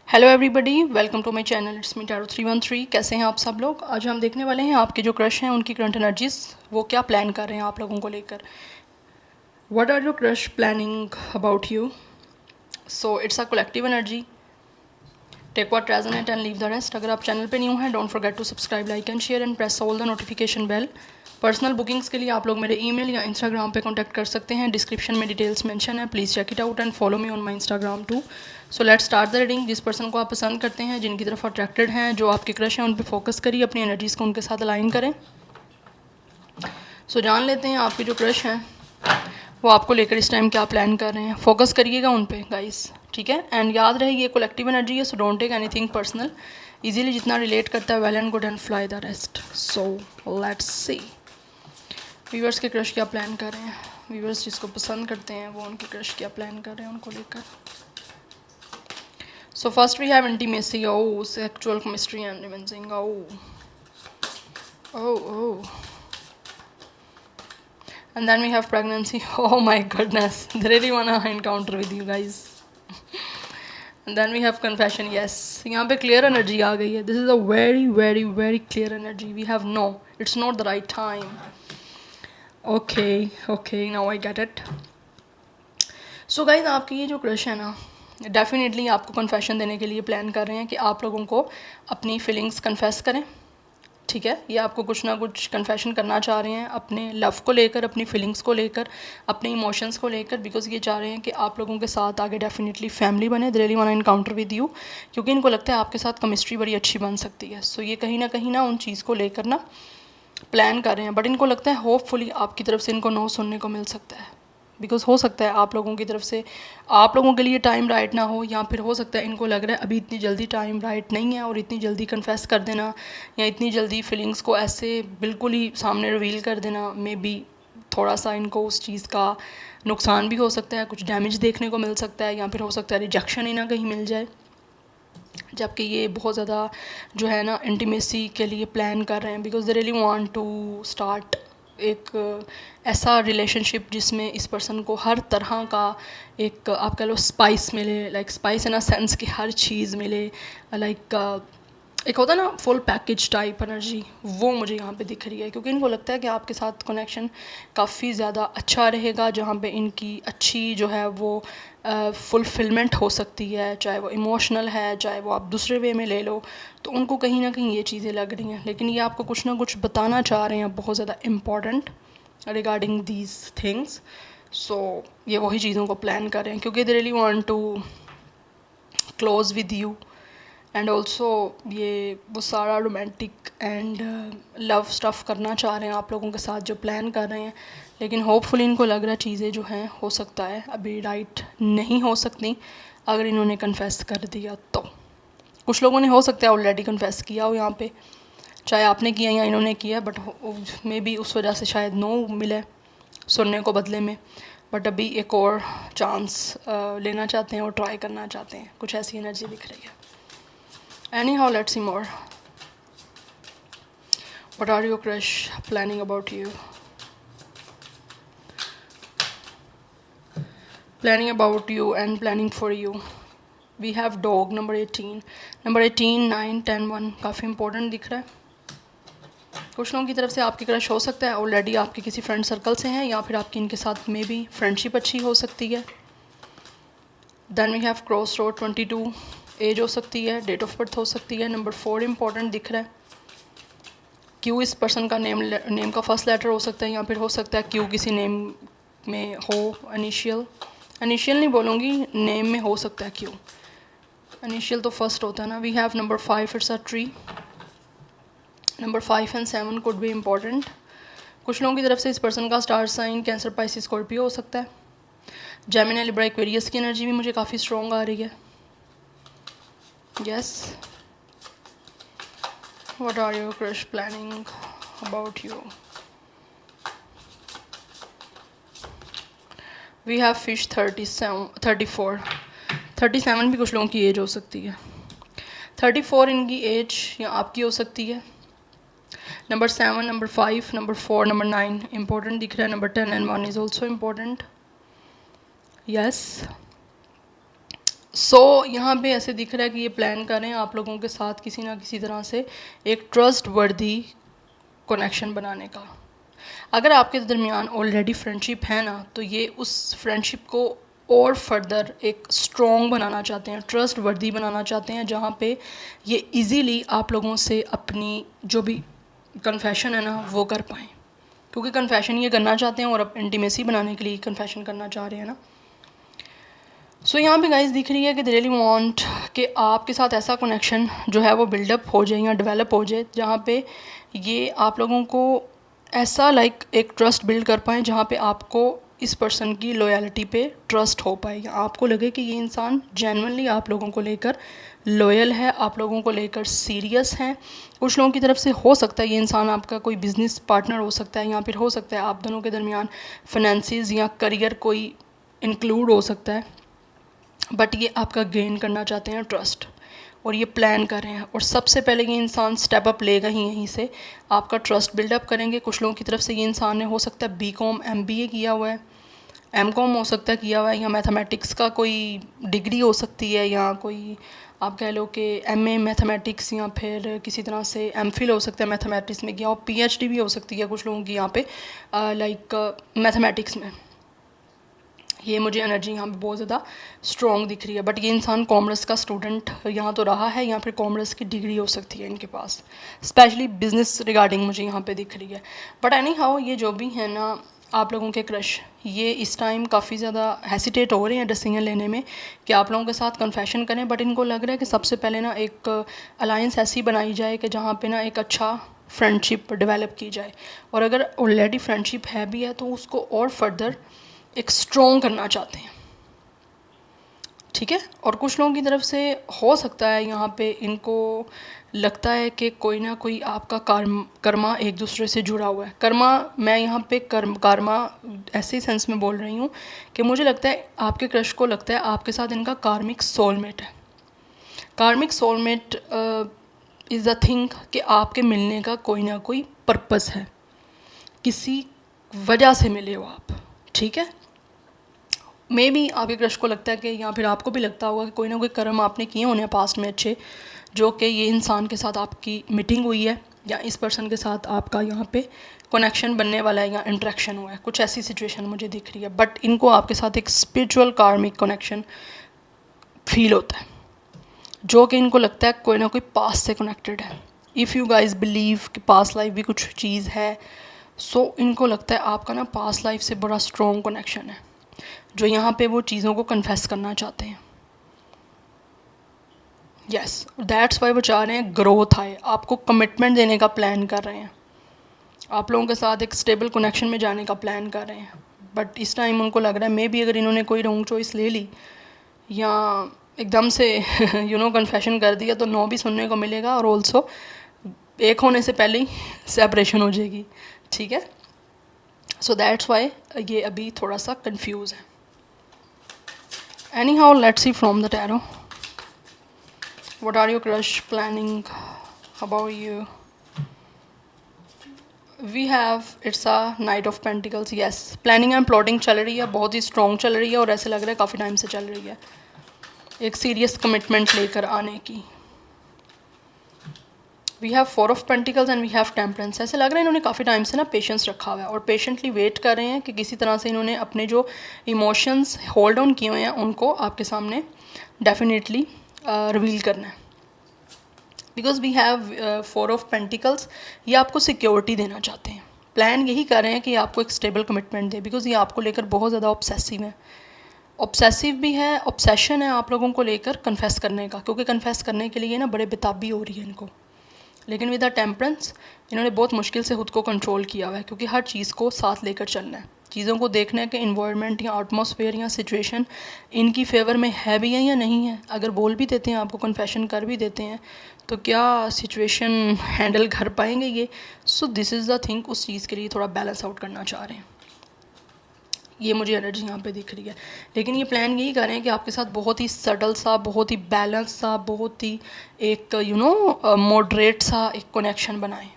Hello everybody, welcome to my channel. It's me tarot 313। कैसे हैं आप सब लोग? आज हम देखने वाले हैं आपके जो क्रश हैं उनकी करंट एनर्जीज, वो क्या प्लान कर रहे हैं आप लोगों को लेकर। What are your crush planning about you? So it's a collective energy. Take what resonate and leave the rest. अगर आप चैनल पे न्यू हैं, don't forget to subscribe, like and share and press all the notification bell. Personal bookings के लिए आप लोग मेरे email या इंस्टाग्राम पे कांटेक्ट कर सकते हैं। डिस्क्रिप्शन में डिटेल्स मेंशन है, please check it out and follow me on my Instagram too. So let's start the reading. जिस पर्सन को आप पसंद करते हैं, जिनकी तरफ अट्रैक्टेड हैं, जो आपके क्रश हैं, उन पर फोकस करिए, अपनी एनर्जीज़ को उनके साथ अलाइन करें। सो जान लेते हैं आपके जो क्रश हैं वो आपको लेकर इस टाइम क्या प्लान कर रहे हैं। फोकस करिएगा उन पे गाइस, ठीक है। एंड याद रहे ये कलेक्टिव एनर्जी है, so don't take anything personal. Easily जितना रिलेट करता है, well and good and fly the rest. So let's see viewers के क्रश क्या प्लान कर रहे हैं। व्यूवर्स जिसको पसंद करते हैं वो उनके क्रश क्या प्लान कर रहे हैं उनको लेकर। So first we have intimacy, oh sexual chemistry and romancing, oh. And then we have pregnancy. Oh my goodness, they really wanna encounter with you guys. And then we have confession. Yes, यहाँ पे clear energy आ गई है. This is a very very very clear energy. We have no, it's not the right time. Okay, now I get it. So guys, आपकी ये जो crush है ना, definitely आपको कन्फेशन देने के लिए प्लान कर रहे हैं कि आप लोगों को अपनी फीलिंग्स कन्फेस करें, ठीक है। ये आपको कुछ ना कुछ कन्फेशन करना चाह रहे हैं अपने लव को लेकर, अपनी फीलिंग्स को लेकर, अपने इमोशंस को लेकर, बिकॉज ये चाह रहे हैं कि आप लोगों के साथ आगे डेफिनेटली फैमिली बने। They really want to encounter with you, क्योंकि इनको लगता है आपके साथ केमिस्ट्री बड़ी अच्छी बन सकती है। सो ये कहीं ना उन चीज़ को लेकर ना प्लान कर रहे हैं, बट इनको लगता है होपफुली आपकी तरफ से इनको नो सुनने को मिल सकता है। बिकॉज हो सकता है आप लोगों की तरफ से आप लोगों के लिए टाइम राइट ना हो, या फिर हो सकता है इनको लग रहा है अभी इतनी जल्दी टाइम राइट नहीं है, और इतनी जल्दी कन्फेस कर देना या इतनी जल्दी फीलिंग्स को ऐसे बिल्कुल ही सामने रिवील कर देना, मे बी थोड़ा सा इनको उस चीज़ का नुकसान भी हो सकता है, कुछ डैमेज देखने को मिल सकता है, या फिर हो सकता है रिजेक्शन ही ना कहीं मिल जाए। जबकि ये बहुत ज़्यादा जो है ना इंटीमेसी के लिए प्लान कर रहे हैं, because they really want to start एक ऐसा रिलेशनशिप जिसमें इस पर्सन को हर तरह का एक आप कह लो स्पाइस मिले, like spice in a sense कि हर चीज़ मिले, लाइक एक होता है ना फुल पैकेज टाइप एनर्जी, वो मुझे यहाँ पे दिख रही है। क्योंकि इनको लगता है कि आपके साथ कनेक्शन काफ़ी ज़्यादा अच्छा रहेगा, जहाँ पे इनकी अच्छी जो है वो फुलफिलमेंट हो सकती है, चाहे वो इमोशनल है, चाहे वो आप दूसरे वे में ले लो। तो उनको कहीं ना कहीं ये चीज़ें लग रही हैं, लेकिन ये आपको कुछ ना कुछ बताना चाह रहे हैं बहुत ज़्यादा important regarding these things. So ये वही चीज़ों को प्लान कर रहे हैं, क्योंकि they really want to close with you, and also ये वो सारा रोमांटिक एंड लव स्टफ़ करना चाह रहे हैं आप लोगों के साथ, जो प्लान कर रहे हैं। लेकिन होपफुली इनको लग रहा है चीज़ें जो हैं हो सकता है अभी राइट नहीं हो सकती अगर इन्होंने कन्फेस कर दिया तो। कुछ लोगों ने हो सकता है ऑलरेडी कन्फेस किया हो यहाँ पे, चाहे आपने किया या इन्होंने किया, बट मे बी उस वजह से शायद नो मिले सुनने को बदले में। बट अभी एक और चांस लेना चाहते हैं और ट्राई करना चाहते हैं, कुछ ऐसी एनर्जी दिख रही है। Anyhow, let's see more. What are your crush planning about you? Planning about you and planning for you. We have dog number 18. Number 18, 9, 10, 1 काफ़ी इंपॉर्टेंट दिख रहा है। कुछ लोगों की तरफ से आपकी क्रश हो सकता है ऑलरेडी आपके किसी फ्रेंड सर्कल से हैं, या फिर आपकी इनके साथ में भी फ्रेंडशिप अच्छी हो सकती है। Then we have cross road 22, age हो सकती है, डेट ऑफ बर्थ हो सकती है। नंबर 4 इंपॉर्टेंट दिख रहा है। क्यू इस पर्सन का नेम का फर्स्ट लेटर हो सकता है, या फिर हो सकता है क्यू किसी नेम में हो, इनिशियल नहीं बोलूँगी, नेम में हो सकता है क्यू। इनिशियल तो फर्स्ट होता है ना। We have number 5, it's a tree. Number 5 and 7 could be important. कुछ लोगों की तरफ से इस पर्सन का star sign Cancer, Pisces, Scorpio हो सकता है। जेमिनी, लिब्रा, एक्वेरियस की एनर्जी भी मुझे काफ़ी स्ट्रॉन्ग आ रही है। Yes, what are your crush planning about you? We have fish 34 37 भी कुछ लोगों की एज हो सकती है। 34 इनकी एज या आपकी हो सकती है। Number 7, number 5, number 4, number 9 important दिख रहा है। Number 10 and 1 is also important. Yes, यहाँ पे ऐसे दिख रहा है कि ये प्लान कर रहे हैं आप लोगों के साथ किसी ना किसी तरह से एक ट्रस्ट वर्दी कनेक्शन बनाने का। अगर आपके दरमियान ऑलरेडी फ्रेंडशिप है ना, तो ये उस फ्रेंडशिप को और फर्दर एक स्ट्रॉन्ग बनाना चाहते हैं, ट्रस्ट वर्दी बनाना चाहते हैं, जहाँ पे ये इजीली आप लोगों से अपनी जो भी कन्फेशन है ना वो कर पाएँ, क्योंकि कन्फेशन ये करना चाहते हैं और अब इंटीमेसी बनाने के लिए कन्फेशन करना चाह रहे हैं ना। यहाँ पे गाइस दिख रही है कि दे रियली वांट कि आपके साथ ऐसा कनेक्शन जो है वो बिल्डअप हो जाए या डेवलप हो जाए, जहाँ पे ये आप लोगों को ऐसा एक ट्रस्ट बिल्ड कर पाएँ जहाँ पे आपको इस पर्सन की लॉयल्टी पे ट्रस्ट हो पाए, या आपको लगे कि ये इंसान जेन्युइनली आप लोगों को लेकर लॉयल है, आप लोगों को लेकर सीरियस हैं। कुछ लोगों की तरफ से हो सकता है ये इंसान आपका कोई बिज़नेस पार्टनर हो सकता है, या फिर हो सकता है आप दोनों के दरमियान फाइनेंसिस या करियर कोई इंक्लूड हो सकता है, बट ये आपका गेन करना चाहते हैं ट्रस्ट, और ये प्लान कर रहे हैं। और सबसे पहले ये इंसान स्टेप अप लेगा ही यहीं से, आपका ट्रस्ट बिल्डअप करेंगे। कुछ लोगों की तरफ से ये इंसान ने हो सकता है BCom MBA किया हुआ है, MCom हो सकता है किया हुआ है, या मैथमेटिक्स का कोई डिग्री हो सकती है, या कोई आप कह लो कि MA मैथमेटिक्स, या फिर किसी तरह से MPhil हो सकता है मैथमेटिक्स में किया, और PhD भी हो सकती है कुछ लोगों की यहाँ पे मैथमेटिक्स में। ये मुझे एनर्जी यहाँ पे बहुत ज़्यादा स्ट्रॉन्ग दिख रही है। बट ये इंसान कॉमर्स का स्टूडेंट यहाँ तो रहा है, या फिर कॉमर्स की डिग्री हो सकती है इनके पास, स्पेशली बिजनेस रिगार्डिंग मुझे यहाँ पे दिख रही है। बट एनी हाउ ये जो भी है ना, आप लोगों के क्रश ये इस टाइम काफ़ी ज़्यादा हेसिटेट हो रहे हैं डिसीजन लेने में कि आप लोगों के साथ कन्फेशन करें। बट इनको लग रहा है कि सबसे पहले ना एक अलायंस ऐसी बनाई जाए कि जहाँ पे ना एक अच्छा फ्रेंडशिप डेवलप की जाए, और अगर ऑलरेडी फ्रेंडशिप है भी है तो उसको और फर्दर एक स्ट्रॉन्ग करना चाहते हैं, ठीक है। और कुछ लोगों की तरफ से हो सकता है यहाँ पे इनको लगता है कि कोई ना कोई आपका कर्मा एक दूसरे से जुड़ा हुआ है। कर्मा, मैं यहाँ पे कर्मा ऐसे सेंस में बोल रही हूँ कि मुझे लगता है आपके क्रश को लगता है आपके साथ इनका कार्मिक सोलमेट है। कार्मिक सोलमेट इज़ द थिंग कि आपके मिलने का कोई ना कोई पर्पस है, किसी वजह से मिले हो आप, ठीक है। मे बी आपके क्रश को लगता है कि, या फिर आपको भी लगता होगा कि कोई ना कोई कर्म आपने किए होने हैं पास्ट में अच्छे, जो कि ये इंसान के साथ आपकी मीटिंग हुई है, या इस पर्सन के साथ आपका यहाँ पे कनेक्शन बनने वाला है, या इंटरेक्शन हुआ है, कुछ ऐसी सिचुएशन मुझे दिख रही है। बट इनको आपके साथ एक स्पिरिचुअल कार्मिक कनेक्शन फील होता है, जो कि इनको लगता है कोई ना कोई पास्ट से कनेक्टेड है। इफ़ यू गाइज बिलीव कि पास्ट लाइफ भी कुछ चीज़ है, सो इनको लगता है आपका ना पास्ट लाइफ से बड़ा स्ट्रॉन्ग कनेक्शन है, जो यहाँ पे वो चीज़ों को कन्फेस करना चाहते हैं। यस, दैट्स वाई वो चाह रहे हैं ग्रोथ आए, आपको कमिटमेंट देने का प्लान कर रहे हैं, आप लोगों के साथ एक स्टेबल कनेक्शन में जाने का प्लान कर रहे हैं। बट इस टाइम उनको लग रहा है मे बी अगर इन्होंने कोई रॉन्ग चॉइस ले ली, या एकदम से कन्फेशन कर दिया, तो नो भी सुनने को मिलेगा, और ऑल्सो एक होने से पहले ही सेपरेशन हो जाएगी, ठीक है। सो दैट्स वाई ये अभी थोड़ा सा कंफ्यूज है। Anyhow, let's see from the tarot. What are your crush planning about you? We have, it's a Knight of Pentacles. Yes, planning and plotting चल रही है, बहुत ही strong चल रही है, और ऐसे लग रहा है काफ़ी टाइम से चल रही है, एक सीरियस कमिटमेंट लेकर आने की। We have 4 of pentacles and we have temperance. ऐसे लग रहा है इन्होंने काफ़ी टाइम से ना पेशेंस रखा हुआ है, और पेशेंटली वेट कर रहे हैं कि किसी तरह से इन्होंने अपने जो इमोशंस होल्ड ऑन किए हुए हैं उनको आपके सामने डेफिनेटली रिवील करना है। Because we have 4 of pentacles, ये आपको सिक्योरिटी देना चाहते हैं, प्लान यही कर रहे हैं कि आपको एक स्टेबल कमिटमेंट दे, बिकॉज ये आपको लेकर बहुत ज़्यादा ऑब्सेसिव है, ऑब्सेसिव भी है, ऑब्सेशन है आप लोगों को लेकर कन्फेस करने का, क्योंकि कन्फेस करने के लिए ना बड़े बेताबी हो रही है इनको। लेकिन विद द टेम्परेंस इन्होंने बहुत मुश्किल से खुद को कंट्रोल किया हुआ है, क्योंकि हर चीज़ को साथ लेकर चलना है, चीज़ों को देखना है कि इन्वायरमेंट या एटमॉस्फेयर या सिचुएशन इनकी फेवर में है भी है या नहीं है। अगर बोल भी देते हैं, आपको कन्फेशन कर भी देते हैं, तो क्या सिचुएशन हैंडल कर पाएंगे ये। सो दिस इज़ द थिंग, उस चीज़ के लिए थोड़ा बैलेंस आउट करना चाह रहे हैं, ये मुझे एनर्जी यहाँ पे दिख रही है। लेकिन ये प्लान यही कर रहे हैं कि आपके साथ बहुत ही सटल सा, बहुत ही बैलेंस सा, बहुत ही एक मॉडरेट सा एक कनेक्शन बनाएं।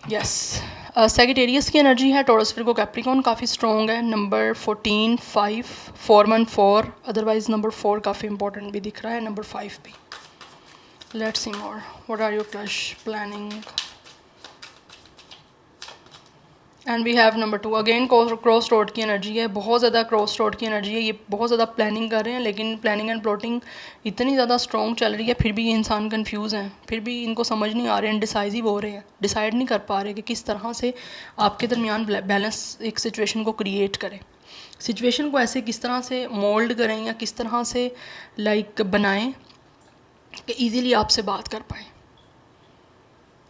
यस, सेगिटेरियस की एनर्जी है, टॉरस फिर को कैप्रिकॉन काफ़ी स्ट्रॉन्ग है, नंबर 14 5 414, अदरवाइज नंबर 4 काफ़ी इंपॉर्टेंट भी दिख रहा है, नंबर 5 भी. Let's see more, what are your crush planning. And we have number 2, again cross road की एनर्जी है, बहुत ज़्यादा क्रॉस रोड की एनर्जी है. ये बहुत ज़्यादा प्लानिंग कर रहे हैं, लेकिन प्लानिंग एंड प्लॉटिंग इतनी ज़्यादा स्ट्रॉन्ग चल रही है, फिर भी ये इंसान कंफ्यूज हैं, फिर भी इनको समझ नहीं आ रहे हैं, डिसाइसिव हो रहे हैं, डिसाइड नहीं कर पा रहे कि किस तरह से आपके दरमियान बैलेंस एक सिचुएशन को क्रिएट करें, सिचुएशन को ऐसे किस तरह से मोल्ड करें या किस तरह से लाइक बनाएं कि ईज़िली आपसे बात कर पाएँ.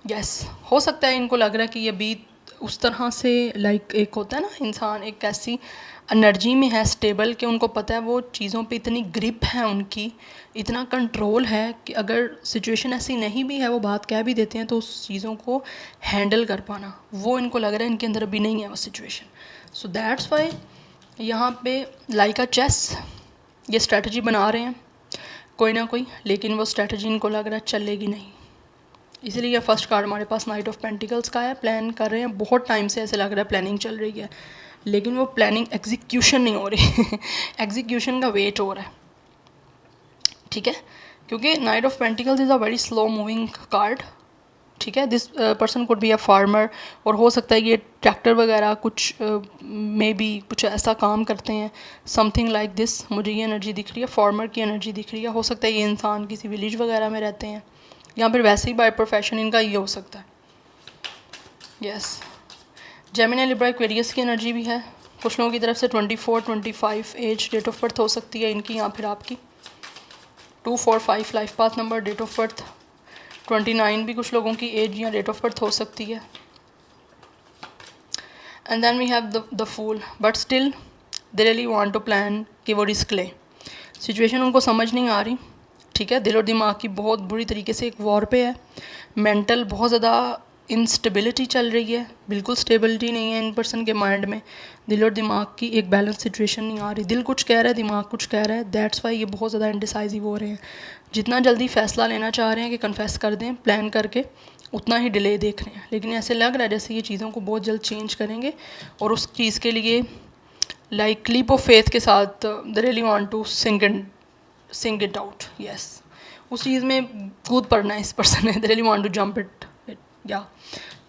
यस, हो सकता है इनको लग रहा है कि ये बीत उस तरह से लाइक एक होता है ना, इंसान एक ऐसी एनर्जी में है स्टेबल कि उनको पता है वो चीज़ों पे इतनी ग्रिप है उनकी, इतना कंट्रोल है कि अगर सिचुएशन ऐसी नहीं भी है वो बात कह भी देते हैं तो उस चीज़ों को हैंडल कर पाना वो इनको लग रहा है इनके अंदर अभी नहीं है वो सिचुएशन. सो दैट्स वाई यहाँ पे लाइक अ चेस ये स्ट्रेटजी बना रहे हैं कोई ना कोई, लेकिन वो स्ट्रेटजी इनको लग रहा है चलेगी नहीं, इसीलिए ये फर्स्ट कार्ड हमारे पास नाइट ऑफ पेंटिकल्स का है. प्लान कर रहे हैं बहुत टाइम से, ऐसे लग रहा है प्लानिंग चल रही है, लेकिन वो प्लानिंग एग्जीक्यूशन नहीं हो रही एग्जीक्यूशन का वेट हो रहा है. ठीक है, क्योंकि night of pentacles is a very slow moving card. ठीक है, this person could be a farmer, और हो सकता है ये ट्रैक्टर वगैरह कुछ मे बी कुछ ऐसा काम करते हैं, समथिंग लाइक दिस. मुझे ये एनर्जी दिख रही है, फार्मर की एनर्जी दिख रही है. हो सकता है ये इंसान किसी विलेज वगैरह में रहते हैं, या फिर वैसे ही बाय प्रोफेशन इनका ये हो सकता है. यस, जेमिनी लिब्रा एक्वेरियस की एनर्जी भी है. कुछ लोगों की तरफ से 24 25 एज डेट ऑफ बर्थ हो सकती है इनकी, या फिर आपकी 2 4 5 life path number, date of birth 29 भी कुछ लोगों की एज या डेट ऑफ बर्थ हो सकती है. And then we have the fool, but still they really want to plan कि वो रिस्क ले. सिचुएशन उनको समझ नहीं आ रही. ठीक है, दिल और दिमाग की बहुत बुरी तरीके से एक वॉर पे है. मेंटल बहुत ज़्यादा इंस्टेबिलिटी चल रही है, बिल्कुल स्टेबिलिटी नहीं है इन पर्सन के माइंड में. दिल और दिमाग की एक बैलेंस सिचुएशन नहीं आ रही, दिल कुछ कह रहा है दिमाग कुछ कह रहा है. दैट्स वाई ये बहुत ज़्यादा इंडिसाइसिव हो रहे हैं. जितना जल्दी फ़ैसला लेना चाह रहे हैं कि कन्फेस कर दें प्लान करके, उतना ही डिले देख रहे हैं. लेकिन ऐसे लग रहा है जैसे ये चीज़ों को बहुत जल्द चेंज करेंगे, और उस चीज़ के लिए लाइक लीप ऑफ फेथ के साथ they really want to sing it out. Yes, उस चीज़ में कूद पड़ना है इस पर्सन ने, they really want to jump it. या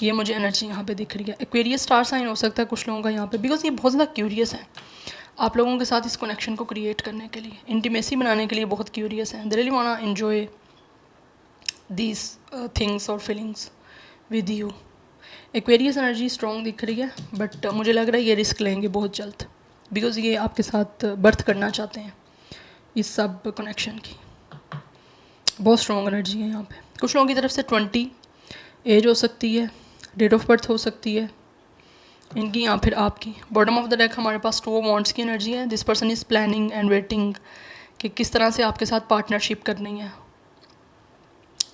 ये मुझे एनर्जी यहाँ पे दिख रही है. एक्वेरियस स्टार साइन हो सकता है कुछ लोगों का यहाँ पे, बिकॉज ये बहुत ज़्यादा क्यूरियस है आप लोगों के साथ इस कनेक्शन को क्रिएट करने के लिए, इंटीमेसी बनाने के लिए बहुत क्यूरियस हैं. They really want to enjoy these things और feelings with you. Aquarius energy strong दिख रही है, बट मुझे लग रहा है ये रिस्क लेंगे बहुत जल्द, बिकॉज ये आपके साथ बर्थ करना चाहते हैं इस सब कनेक्शन की. बहुत स्ट्रॉन्ग एनर्जी है यहाँ पे. कुछ लोगों की तरफ से 20 एज हो सकती है, डेट ऑफ बर्थ हो सकती है इनकी या फिर आपकी. बॉटम ऑफ द डेक हमारे पास 2 वॉन्ट्स की एनर्जी है. This person is planning and waiting कि किस तरह से आपके साथ पार्टनरशिप करनी है.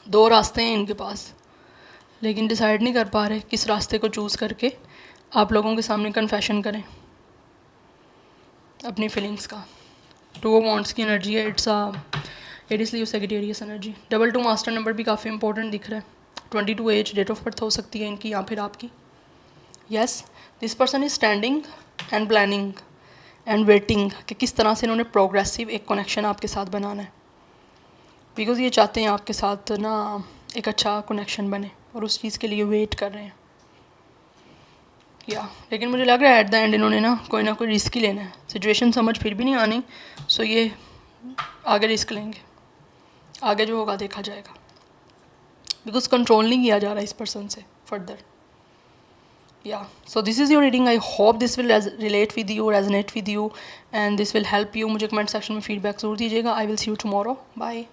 2 रास्ते हैं इनके पास, लेकिन डिसाइड नहीं कर पा रहे किस रास्ते को चूज़ करके आप लोगों के सामने कन्फेशन करें अपनी फीलिंग्स का. 2 वॉन्ट्स की एनर्जी है. Aries Leo Sagittarius energy. 2 master number भी काफ़ी इंपॉर्टेंट दिख रहा है. 22 एज डेट ऑफ बर्थ हो सकती है इनकी या फिर आपकी. Yes, this person is standing and planning and waiting कि किस तरह से इन्होंने प्रोग्रेसिव एक कनेक्शन आपके साथ बनाना है, बिकॉज ये चाहते हैं आपके साथ ना एक अच्छा कनेक्शन बने, और उस चीज़ के लिए वेट कर रहे हैं. या लेकिन मुझे लग रहा है एट द एंड इन्होंने ना कोई रिस्क ही लेना है. सिचुएशन समझ फिर भी नहीं आनी, सो ये आगे रिस्क लेंगे. आगे जो होगा देखा जाएगा, बिकॉज कंट्रोल नहीं किया जा रहा इस पर्सन से फर्दर. या so this is your reading. I hope this will relate with you, resonate with you, and this will help you. मुझे कमेंट सेक्शन में फीडबैक ज़रूर दीजिएगा. I will see you tomorrow. Bye.